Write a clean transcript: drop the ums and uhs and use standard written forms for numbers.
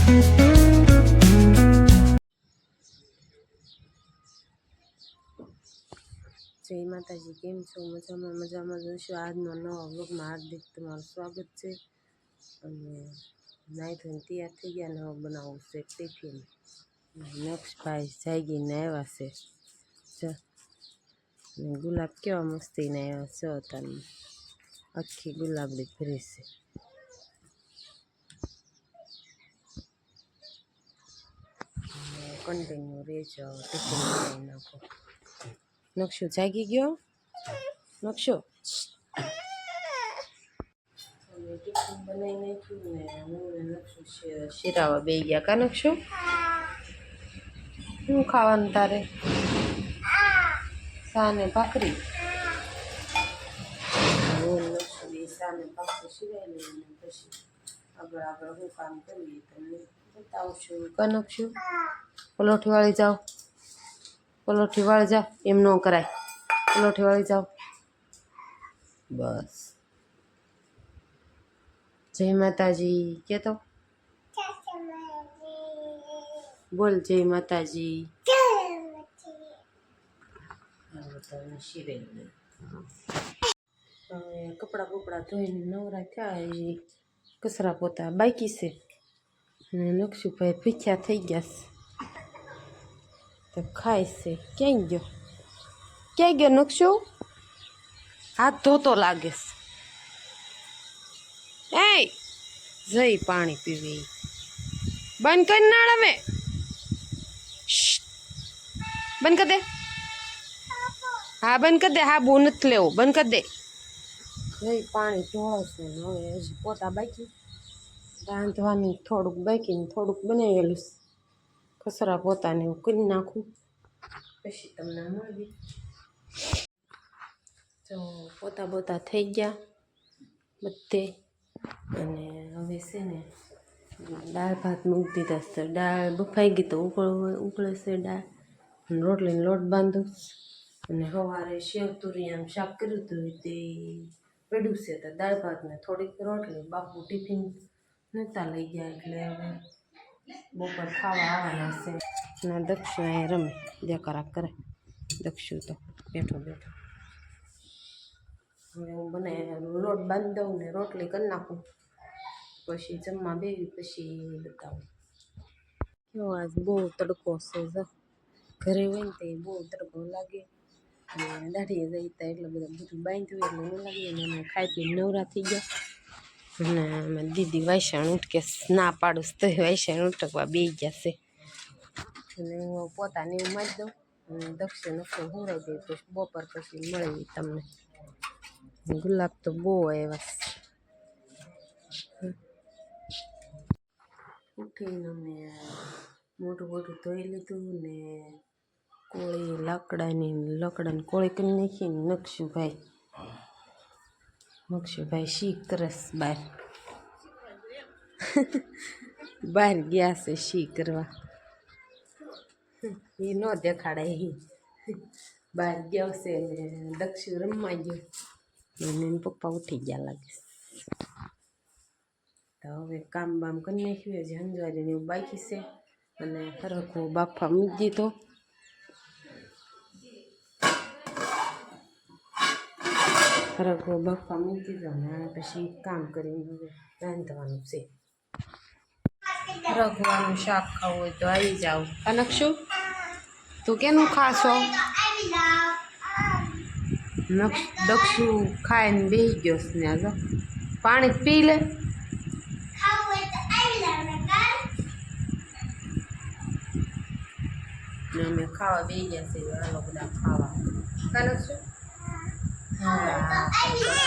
જય માતાજી, કેમ છો? મજામાં જોઈશું. આજનો નવા વ્લોગમાં હાર્દિક તમારું સ્વાગત છે. અને નાઈ ધોઈને તૈયાર થઈ ગયા ને હવે બનાવવું છે ટિફિન. નક્ષભાઈ જાગીને આવ્યા છે. ગુલાબ કેવા મસ્તીને આવ્યા છે. તને આખી ગુલાબડી ભરી છે. કન્ટિન્યુ રહેજો, ટિફિન બનાવી નાખો. નક્ષુ જાગી ગયો. નક્ષુ ટિફિન બનાવી નાખ્યું ને હું ને નક્ષુ શિરાવા બે ગયા. કા નક્ષુ શું ખાવાનું તારે? સાને ભાખરી. હું નક્ષુ બે સાને ભાખરી શિરાઈ લઈને પછી આગળ હું કામ કરીએ તમને બતાવશું. કા નક્ષુ પલોઠી વાળી જાઓ, પલોઠી વાળી જાઓ. એમ ન કરાય, પલોઠી વાળી જાઓ. બસ. જય માતાજી કેતો બોલ. જય માતાજી. હવે કપડાં બપડા ધોઈને નવરા થયા. એ કચરા પોતા બાકી છે. અને નક્ષુભાઈ ભીખ્યા થઈ ગયા છે તો ખાય છે. ક્યાં ગયો? ક્યાં ગયો નક્ષુ? હાથ ધોતો લાગે છે. એ જઈ પાણી પીવી. બંધ કરી ના હવે. બંધ કરી દે. હા બંધ કરી દે. હા બહુ નથી લેવું. બંધ કરી દે. જઈ પાણી ઢોળશે. હવે હજી પોતા બાકી રાંધવાનું થોડુંક બાકી ને થોડુંક બનાવેલું. કચરા પોતાને એવું કરી નાખું પછી તમને મળવી. તો પોતા બોતા થઈ ગયા બધે. અને હવે છે ને દાળ ભાત મૂકી દીધા છે. દાળ બફાઈ ગઈ તો ઉકળે છે દાળ. રોટલીને લોટ બાંધું. અને સવારે સેવ તુરિયાનું શાક કર્યું હતું તે પડ્યું છે. તો દાળ ભાતને થોડીક રોટલી. બાપુ ટિફિન નહોતા લઈ ગયા એટલે હવે બપોર ખાવા આવવાના છે. ના દક્ષુ અહીંયા રમે દેકારા કરે. દક્ષુ તો બેઠો બેઠો. હવે હું બનાવી લોટ બાંધી દઉં ને રોટલી કરી નાખું પછી જમવા બેવી પછી બતાવું. કેવો આજ બહુ તડકો છે. ઘરે હોય ને તો બહુ તડકો લાગે. અને દાઢીએ જઈતા એટલે બધું બાંધ્યું એટલે ન લાગે. અને ખાઈ પીને નવરા થઈ ગયા. અને અમે દીદી વાયસાણ ઉઠકે ના પાડું તો વાયસાણ ઉઠકવા બે ગયા છે. અને હું પોતાને એવું મારી દઉં. અને દક્ષિણ નક્ષુ હુંરાઈ દઈ પછી બપોર પછી મળી તમને. ગુલાબ તો બહુ આવ્યા. ઉઠીને અમે મોટું ધોઈ લીધું ને કોળી લાકડાની કોળી કરી નાખીને નક્ષુભાઈ શીખ કરસ બહાર ગયા છે શી કરવા. એ ન દેખાડાય. બહાર ગયો છે ને દક્ષુ રમવા ગયો. એને પપ્પા ઉઠી ગયા લાગે. તો હવે કામ બામ કરી નાખ્યું. હજી હંજવારીને એવું બાકી છે. અને હરખો બાફા મૂકી દીધો. હરખો બાફા મૂકી દીધો ને પછી કામ કરીને હવે રાંધવાનું છે. હરખવાનું શાક ખાવું હોય તો આવી જાવ. નક્ષુ તું કેનું ખાશો? દક્ષુ ખાઈને બેસી ગયો ને આજે પાણી પી લે. અમે ખાવા બે ગયા છે. હાલો બધા ખાવા. નક્ષુ હા